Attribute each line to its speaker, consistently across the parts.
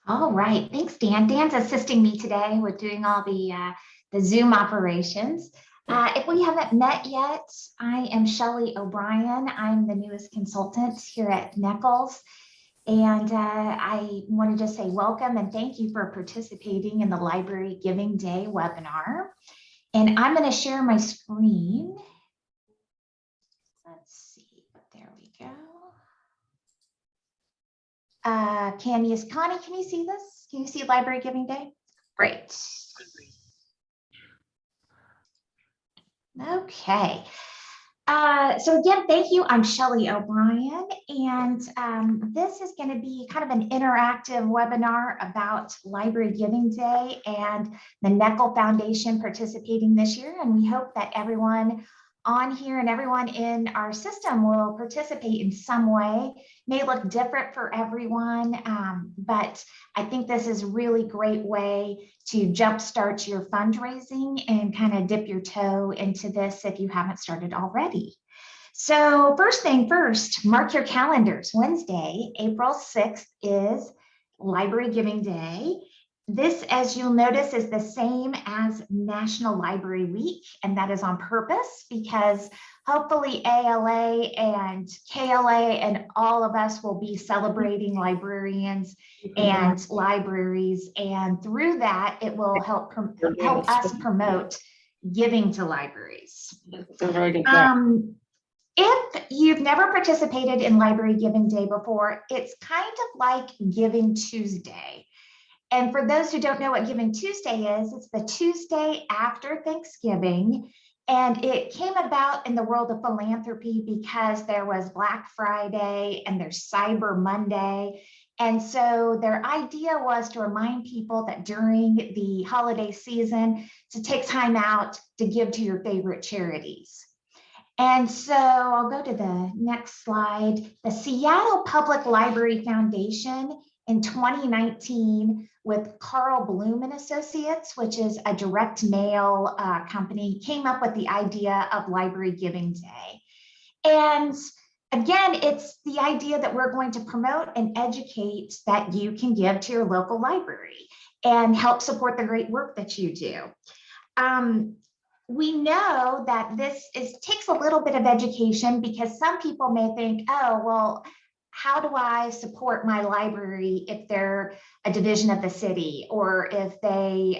Speaker 1: All right, thanks, Dan. Dan's assisting me today with doing all the Zoom operations. If we haven't met yet, I am Shelley O'Brien. I'm the newest consultant here at NEKLS. And I want to just say welcome and thank you for participating in the Library Giving Day webinar. And I'm going to share my screen. Let's see, there we go. Connie, can you see this? Can you see Library Giving Day? Great. Okay. So again, thank you. I'm Shelley O'Brien, and this is going to be kind of an interactive webinar about Library Giving Day and the NEKL Foundation participating this year. And we hope that everyone on here and everyone in our system will participate in some way. May look different for everyone, but I think this is a really great way to jumpstart your fundraising and kind of dip your toe into this if you haven't started already. So first thing first, mark your calendars. Wednesday, April 6th is Library Giving Day. This, as you'll notice, is the same as National Library Week, and that is on purpose because hopefully ALA and KLA and all of us will be celebrating librarians and libraries, and through that, it will help us promote giving to libraries. If you've never participated in Library Giving Day before, it's kind of like Giving Tuesday. And for those who don't know what Giving Tuesday is, it's the Tuesday after Thanksgiving. And it came about in the world of philanthropy because there was Black Friday and there's Cyber Monday. And so their idea was to remind people that during the holiday season to take time out to give to your favorite charities. And so I'll go to the next slide. The Seattle Public Library Foundation in 2019 with Carl Bloom and Associates, which is a direct mail company, came up with the idea of Library Giving Day. And again, it's the idea that we're going to promote and educate that you can give to your local library and help support the great work that you do. We know that this takes a little bit of education because some people may think, oh, well, how do I support my library if they're a division of the city or if they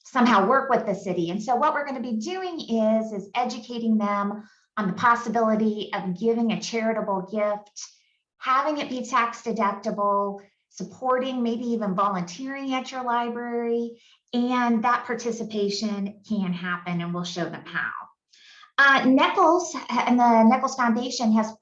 Speaker 1: somehow work with the city? And so what we're going to be doing is educating them on the possibility of giving a charitable gift, having it be tax deductible, supporting, maybe even volunteering at your library, and that participation can happen, and we'll show them how. NEKLS and the NEKLS Foundation has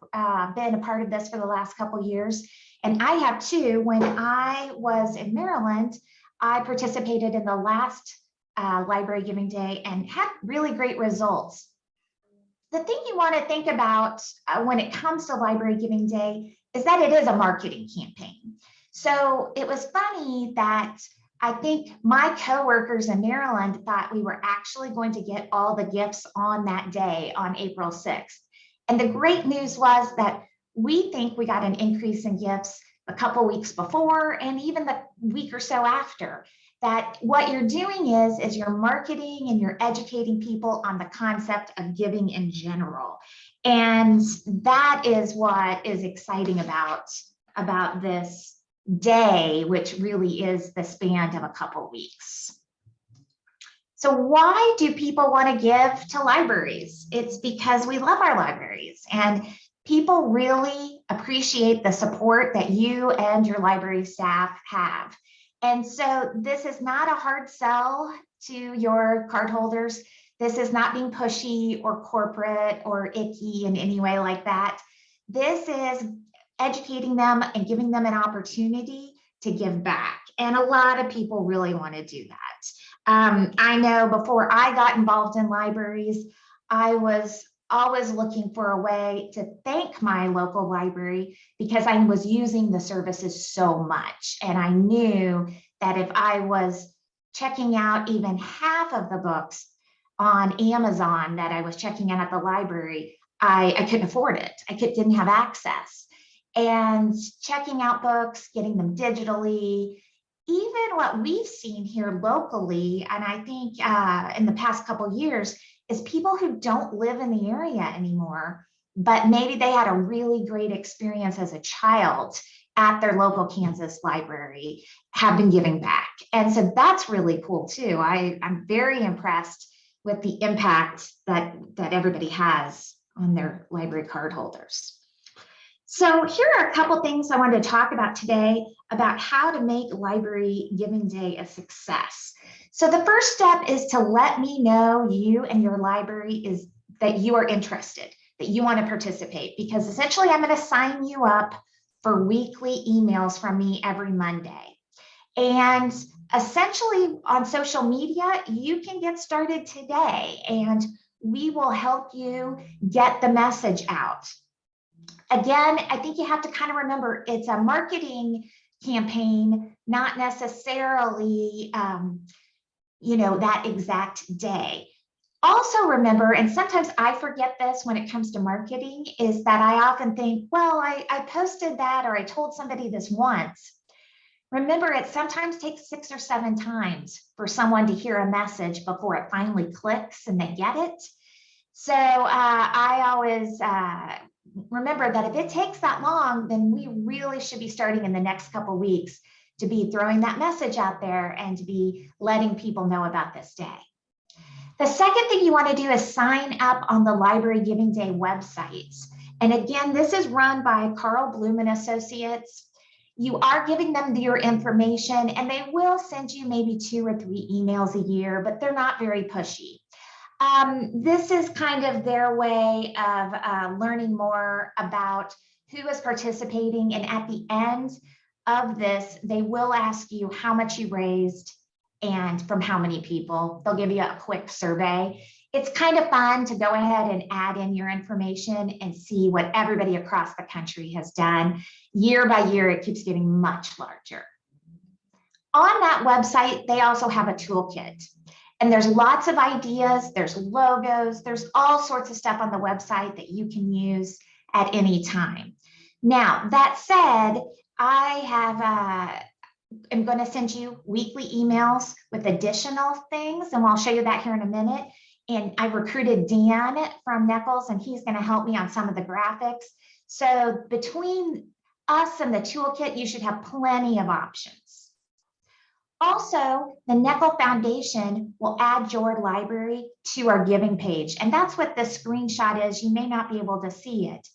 Speaker 1: been a part of this for the last couple of years, and I have too. When I was in Maryland, I participated in the last Library Giving Day and had really great results. The thing you want to think about when it comes to Library Giving Day is that it is a marketing campaign. So it was funny that I think my coworkers in Maryland thought we were actually going to get all the gifts on that day on April 6th. And the great news was that we think we got an increase in gifts a couple weeks before and even the week or so after. That what you're doing is you're marketing and you're educating people on the concept of giving in general. And that is what is exciting about this day, which really is the span of a couple weeks. So why do people want to give to libraries? It's because we love our libraries and people really appreciate the support that you and your library staff have. And so this is not a hard sell to your cardholders. This is not being pushy or corporate or icky in any way like that. This is educating them and giving them an opportunity to give back. And a lot of people really want to do that. I know before I got involved in libraries, I was always looking for a way to thank my local library because I was using the services so much. And I knew that if I was checking out even half of the books on Amazon that I was checking out at the library, I couldn't afford it. I didn't have access. And checking out books, getting them digitally, even what we've seen here locally, and I think in the past couple years, is people who don't live in the area anymore, but maybe they had a really great experience as a child at their local Kansas library, have been giving back. And so that's really cool too. I'm very impressed with the impact that everybody has on their library card holders. So here are a couple things I wanted to talk about today about how to make Library Giving Day a success. So the first step is to let me know you and your library is that you are interested, that you want to participate, because essentially I'm going to sign you up for weekly emails from me every Monday. And essentially on social media, you can get started today and we will help you get the message out. Again, I think you have to kind of remember it's a marketing campaign, not necessarily, that exact day. Also remember, and sometimes I forget this when it comes to marketing, is that I often think, well, I posted that or I told somebody this once. Remember, it sometimes takes 6 or 7 times for someone to hear a message before it finally clicks and they get it. So I always remember that if it takes that long, then we really should be starting in the next couple of weeks to be throwing that message out there and to be letting people know about this day. The second thing you want to do is sign up on the Library Giving Day websites. And again, this is run by Carl Bloom and Associates. You are giving them your information and they will send you maybe 2 or 3 emails a year, but they're not very pushy. This is kind of their way of learning more about who is participating. And at the end of this, they will ask you how much you raised and from how many people. They'll give you a quick survey. It's kind of fun to go ahead and add in your information and see what everybody across the country has done. Year by year, it keeps getting much larger. On that website, they also have a toolkit. And there's lots of ideas, there's logos, there's all sorts of stuff on the website that you can use at any time. Now, that said, I am going to send you weekly emails with additional things, and I'll show you that here in a minute. And I recruited Dan from NEKLS, and he's going to help me on some of the graphics. So between us and the toolkit, you should have plenty of options. Also, the NEKLS Foundation will add your library to our giving page. And that's what this screenshot is. You may not be able to see it.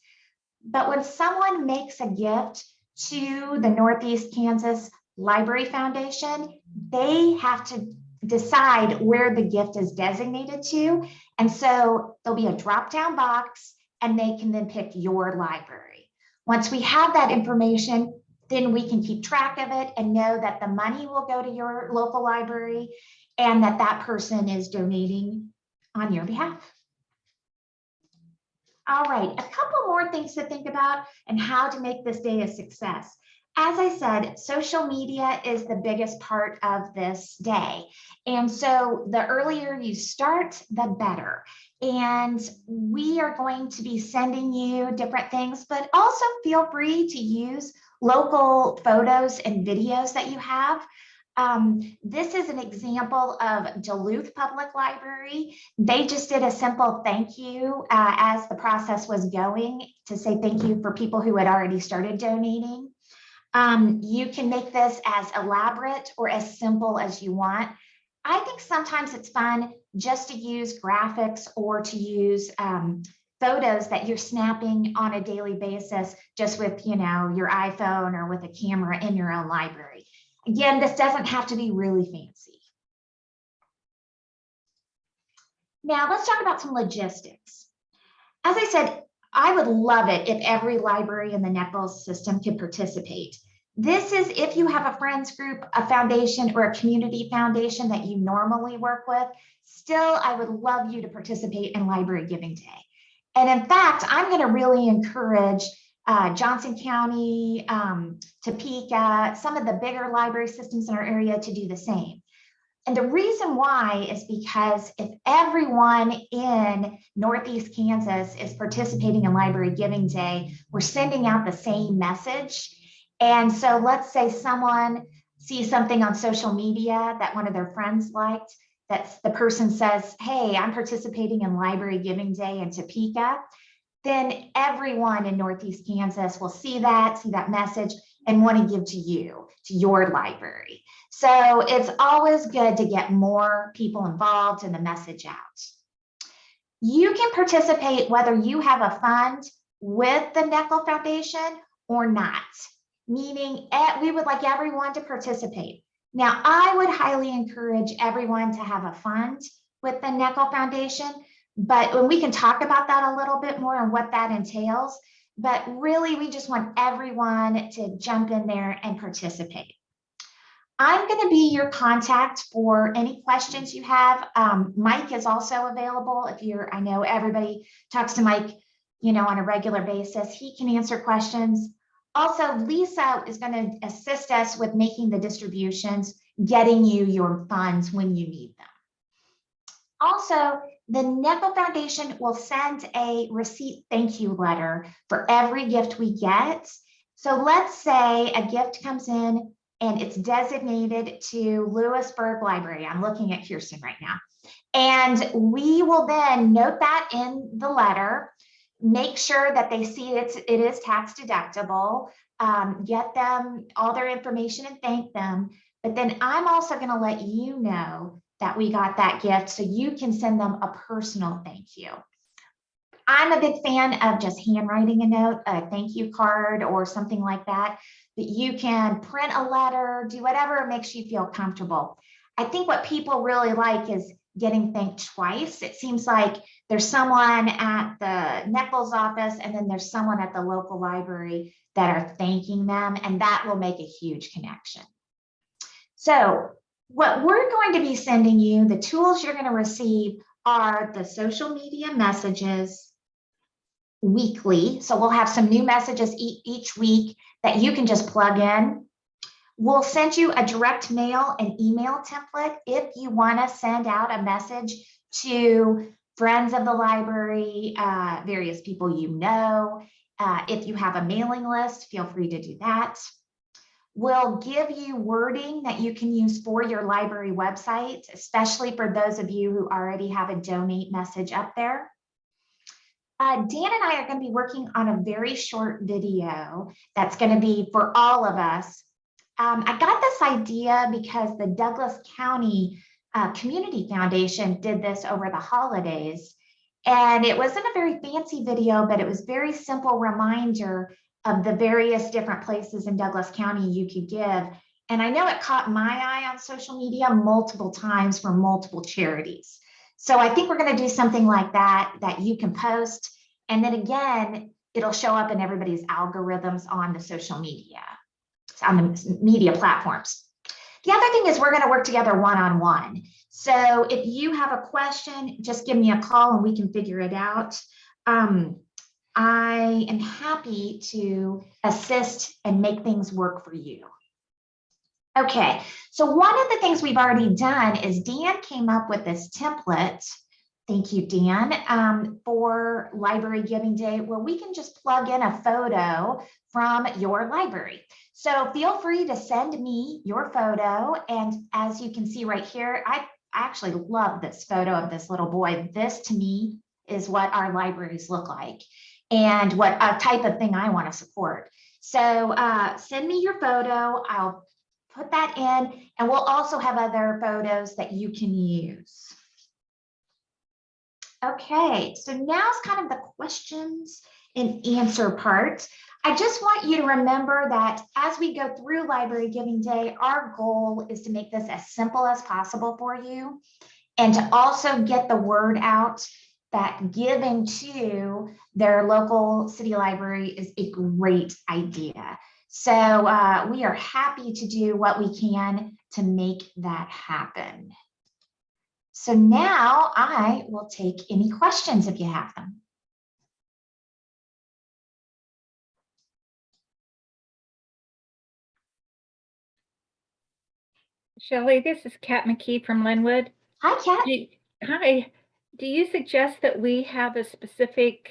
Speaker 1: But when someone makes a gift to the Northeast Kansas Library Foundation, they have to decide where the gift is designated to. And so there'll be a drop-down box and they can then pick your library. Once we have that information, then we can keep track of it and know that the money will go to your local library and that that person is donating on your behalf. All right, a couple more things to think about and how to make this day a success. As I said, social media is the biggest part of this day. And so the earlier you start, the better. And we are going to be sending you different things, but also feel free to use local photos and videos that you have. This is an example of Duluth Public Library. They just did a simple thank you as the process was going to say thank you for people who had already started donating. You can make this as elaborate or as simple as you want. I think sometimes it's fun just to use graphics or to use photos that you're snapping on a daily basis just with, your iPhone or with a camera in your own library. Again, this doesn't have to be really fancy. Now let's talk about some logistics. As I said, I would love it if every library in the NEKLS system could participate. This is if you have a friends group, a foundation, or a community foundation that you normally work with. Still, I would love you to participate in Library Giving Day. And in fact, I'm going to really encourage Johnson County, Topeka, some of the bigger library systems in our area to do the same. And the reason why is because if everyone in Northeast Kansas is participating in Library Giving Day, we're sending out the same message. And so let's say someone see something on social media that one of their friends liked, that's the person says, hey, I'm participating in Library Giving Day in Topeka, then everyone in Northeast Kansas will see that message and want to give to you, to your library. So it's always good to get more people involved in the message out. You can participate whether you have a fund with the NEKLS Foundation or not, meaning we would like everyone to participate. Now, I would highly encourage everyone to have a fund with the NEKLS Foundation, but we can talk about that a little bit more and what that entails. But really, we just want everyone to jump in there and participate. I'm going to be your contact for any questions you have. Mike is also available. I know everybody talks to Mike, on a regular basis. He can answer questions. Also, Lisa is going to assist us with making the distributions, getting you your funds when you need them. Also, the NEKLS Foundation will send a receipt thank you letter for every gift we get. So let's say a gift comes in and it's designated to Lewisburg Library. I'm looking at Kirsten right now. And we will then note that in the letter, make sure that they see it is tax deductible, get them all their information and thank them. But then I'm also going to let you know that we got that gift so you can send them a personal thank you. I'm a big fan of just handwriting a note, a thank you card or something like that, but you can print a letter, do whatever makes you feel comfortable. I think what people really like is getting thanked twice. It seems like there's someone at the NEKLS office and then there's someone at the local library that are thanking them, and that will make a huge connection. So what we're going to be sending you, the tools you're going to receive are the social media messages weekly. So we'll have some new messages each week that you can just plug in. We'll send you a direct mail and email template if you want to send out a message to friends of the library, various people you know. If you have a mailing list, feel free to do that. We'll give you wording that you can use for your library website, especially for those of you who already have a donate message up there. Dan and I are going to be working on a very short video that's going to be for all of us. I got this idea because the Douglas County Community Foundation did this over the holidays. And it wasn't a very fancy video, but it was very simple reminder of the various different places in Douglas County you could give. And I know it caught my eye on social media multiple times for multiple charities. So I think we're going to do something like that you can post. And then again, it'll show up in everybody's algorithms on the social media, on the media platforms. The other thing is we're going to work together one-on-one. So if you have a question, just give me a call and we can figure it out. I am happy to assist and make things work for you. Okay, so one of the things we've already done is Dan came up with this template. Thank you, Dan, for Library Giving Day, where we can just plug in a photo from your library. So feel free to send me your photo. And as you can see right here, I actually love this photo of this little boy. This to me is what our libraries look like and what a type of thing I want to support. So send me your photo. I'll put that in, and we'll also have other photos that you can use. Okay, so now's kind of the questions and answer part. I just want you to remember that as we go through Library Giving Day, our goal is to make this as simple as possible for you and to also get the word out that giving to their local city library is a great idea. So we are happy to do what we can to make that happen. So now I will take any questions if you have them.
Speaker 2: Shelley, this is Kat McKee from Linwood.
Speaker 1: Hi, Kat.
Speaker 2: Hi. Do you suggest that we have a specific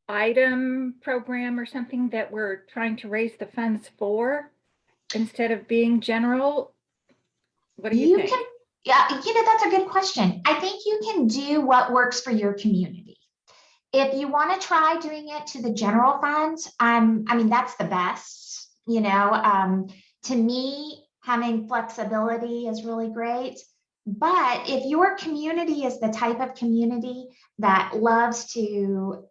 Speaker 2: item program or something that we're trying to raise the funds for? instead of being general? What do you
Speaker 1: You
Speaker 2: think?
Speaker 1: can, yeah, that's a good question. I think you can do what works for your community. If you want to try doing it to the general fund, I mean, that's the best, to me, having flexibility is really great. But if your community is the type of community that loves to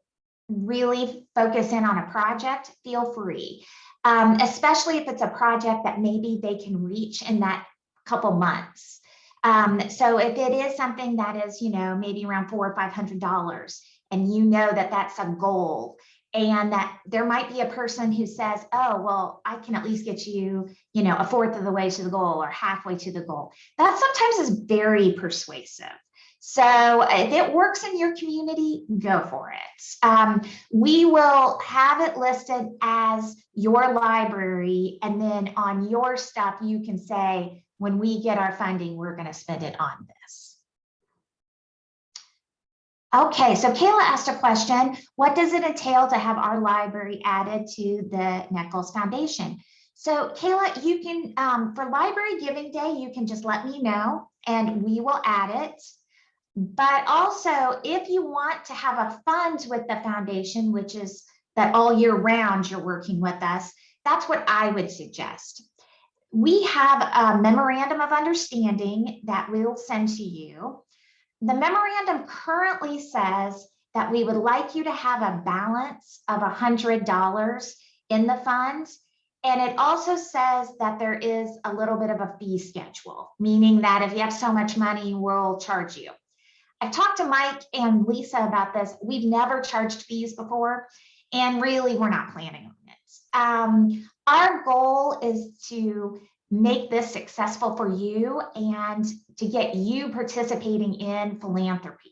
Speaker 1: really focus in on a project, feel free. Especially if it's a project that maybe they can reach in that couple months. So if it is something that is, maybe around $400 or $500, and that that's a goal, and that there might be a person who says, oh, well, I can at least get you, a fourth of the way to the goal or halfway to the goal. That sometimes is very persuasive. So if it works in your community, go for it. We will have it listed as your library, and then on your stuff, you can say, when we get our funding, we're going to spend it on this. Okay, so Kayla asked a question. What does it entail to have our library added to the NEKLS Foundation? So Kayla, you can, for Library Giving Day, you can just let me know and we will add it. But also, if you want to have a fund with the foundation, which is that all year round you're working with us, that's what I would suggest. We have a memorandum of understanding that we'll send to you. The memorandum currently says that we would like you to have a balance of $100 in the funds. And it also says that there is a little bit of a fee schedule, meaning that if you have so much money, we'll charge you. I've talked to Mike and Lisa about this. We've never charged fees before, and really we're not planning on it. Our goal is to make this successful for you and to get you participating in philanthropy.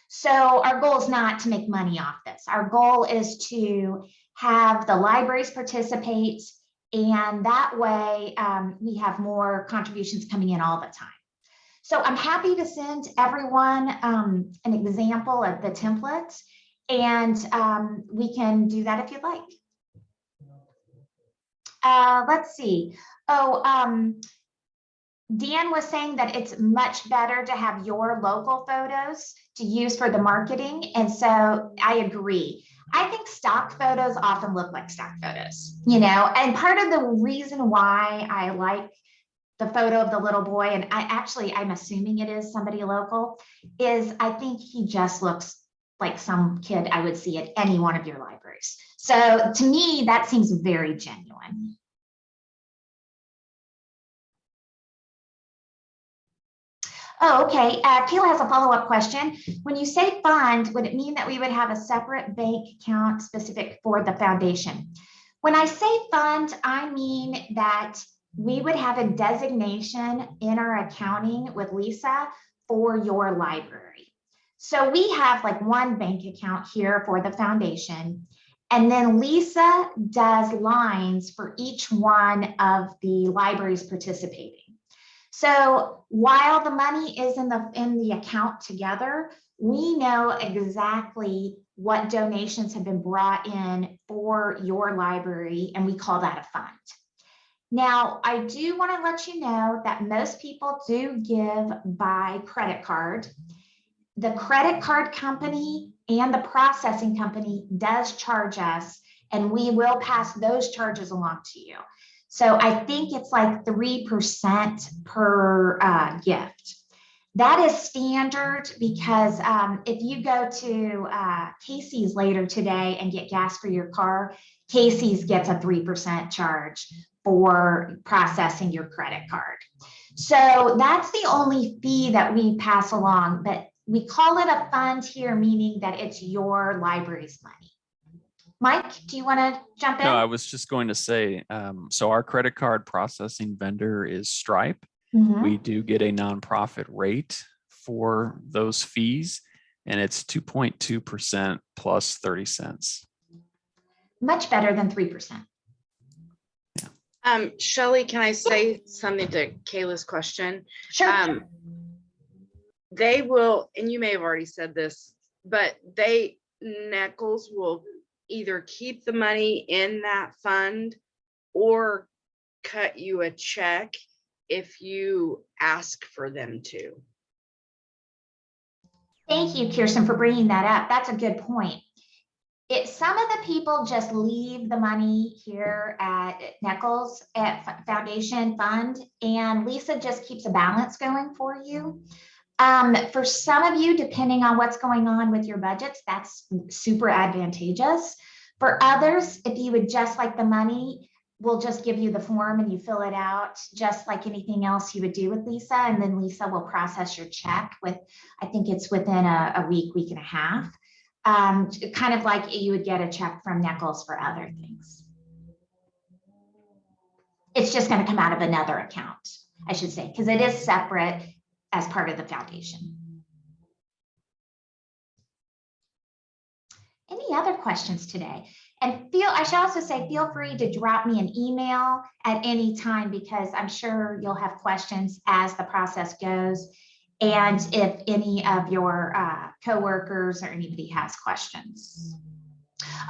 Speaker 1: So our goal is not to make money off this. Our goal is to have the libraries participate, and that way we have more contributions coming in all the time. So I'm happy to send everyone an example of the template, and we can do that if you'd like. Let's see. Oh, Dan was saying that it's much better to have your local photos to use for the marketing. And so I agree. I think stock photos often look like stock photos, and part of the reason why I like the photo of the little boy, and I'm assuming it is somebody local, is I think he just looks like some kid I would see at any one of your libraries. So to me, that seems very genuine. Oh, okay. Kayla has a follow-up question. When you say fund, would it mean that we would have a separate bank account specific for the foundation? When I say fund, I mean that we would have a designation in our accounting with Lisa for your library. So we have like one bank account here for the foundation, and then Lisa does lines for each one of the libraries participating. So while the money is in the account together, we know exactly what donations have been brought in for your library, and we call that a fund. Now, I do want to let you know that most people do give by credit card. The credit card company and the processing company does charge us, and we will pass those charges along to you. So I think it's like 3% per gift. That is standard because if you go to Casey's later today and get gas for your car, Casey's gets a 3% charge for processing your credit card. So that's the only fee that we pass along, but we call it a fund here, meaning that it's your library's money. Mike, do you want to jump in?
Speaker 3: No, I was just going to say, so our credit card processing vendor is Stripe.
Speaker 1: Mhm.
Speaker 3: We do get a nonprofit rate for those fees, and it's 2.2% plus 30 cents.
Speaker 1: Much better than 3%.
Speaker 4: Shelley, can I say something to Kayla's question?
Speaker 1: Sure.
Speaker 4: They will, and you may have already said this, but NEKLS will either keep the money in that fund or cut you a check if you ask for them to.
Speaker 1: Thank you, Kirsten, for bringing that up. That's a good point. Some of the people just leave the money here at NEKLS at Foundation Fund, and Lisa just keeps a balance going for you. For some of you, depending on what's going on with your budgets, that's super advantageous. For others, if you would just like the money, we'll just give you the form and you fill it out just like anything else you would do with Lisa. And then Lisa will process your check with, I think it's within a week, week and a half. Kind of like you would get a check from NEKLS for other things. It's just going to come out of another account, I should say, because it is separate as part of the foundation. Any other questions today? And I should also say, feel free to drop me an email at any time, because I'm sure you'll have questions as the process goes. And if any of your coworkers or anybody has questions.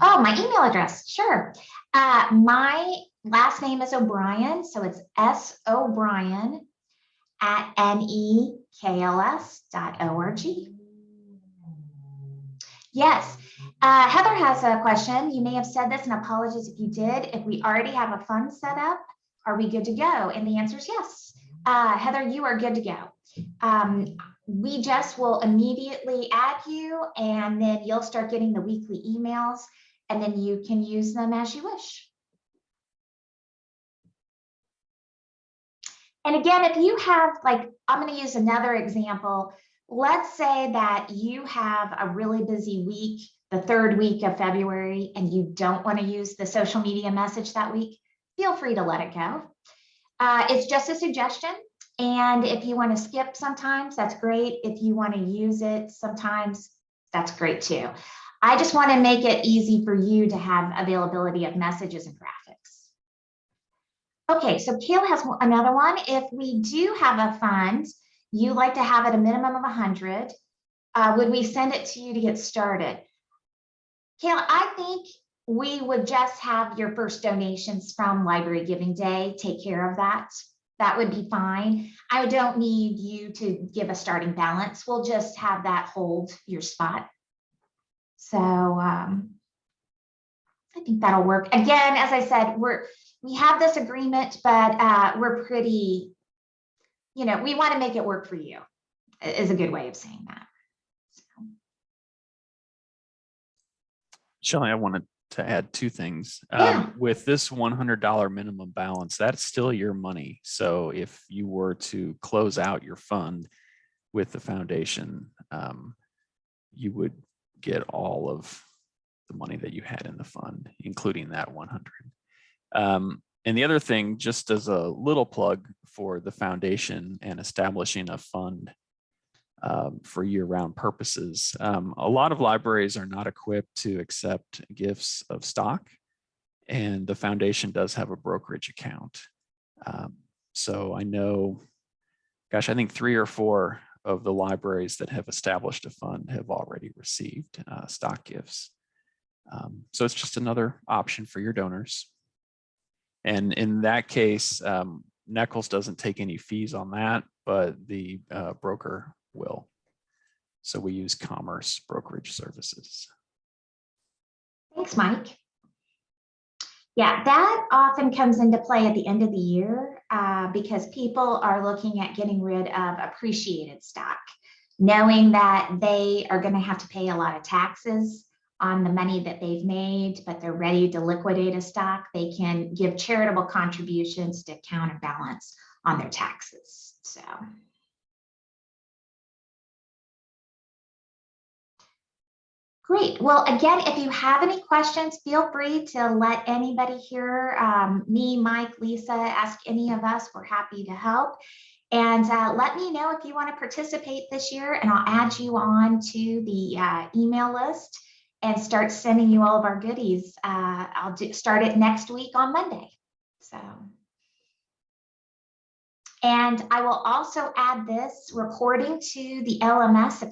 Speaker 1: Oh, my email address, sure. My last name is O'Brien, so it's S-O'Brien at NEKLS.org. Yes, Heather has a question. You may have said this, and apologies if you did. If we already have a fund set up, are we good to go? And the answer is yes. Heather, you are good to go. We just will immediately add you, and then you'll start getting the weekly emails, and then you can use them as you wish. And again, if you have, like, I'm going to use another example. Let's say that you have a really busy week, the third week of February, and you don't want to use the social media message that week. Feel free to let it go. It's just a suggestion. And if you want to skip sometimes, that's great. If you want to use it sometimes, that's great too. I just want to make it easy for you to have availability of messages and graphics. Okay, so Kayla has another one. If we do have a fund, you like to have it a minimum of 100, would we send it to you to get started? Kayla, I think we would just have your first donations from Library Giving Day take care of that. That would be fine. I don't need you to give a starting balance. We'll just have that hold your spot. So I think that'll work. Again, as I said, we have this agreement, but we're pretty, we want to make it work for you, is a good way of saying that. So.
Speaker 3: Shelley, I wanted to add two things.
Speaker 1: Yeah.
Speaker 3: With this $100 minimum balance, that's still your money. So if you were to close out your fund with the foundation, you would get all of the money that you had in the fund, including that 100. And the other thing, just as a little plug for the foundation and establishing a fund for year-round purposes. A lot of libraries are not equipped to accept gifts of stock, and the foundation does have a brokerage account. So I know, gosh, I think 3 or 4 of the libraries that have established a fund have already received stock gifts. So it's just another option for your donors. And in that case, NEKLS doesn't take any fees on that, but the broker will. So we use Commerce Brokerage Services.
Speaker 1: Thanks, Mike. Yeah, that often comes into play at the end of the year because people are looking at getting rid of appreciated stock, knowing that they are going to have to pay a lot of taxes on the money that they've made, but they're ready to liquidate a stock. They can give charitable contributions to counterbalance on their taxes. So. Great. Well, again, if you have any questions, feel free to let anybody here, me, Mike, Lisa, ask any of us. We're happy to help. And let me know if you want to participate this year, and I'll add you on to the email list and start sending you all of our goodies. I'll start it next week on Monday. So. And I will also add this recording to the LMS if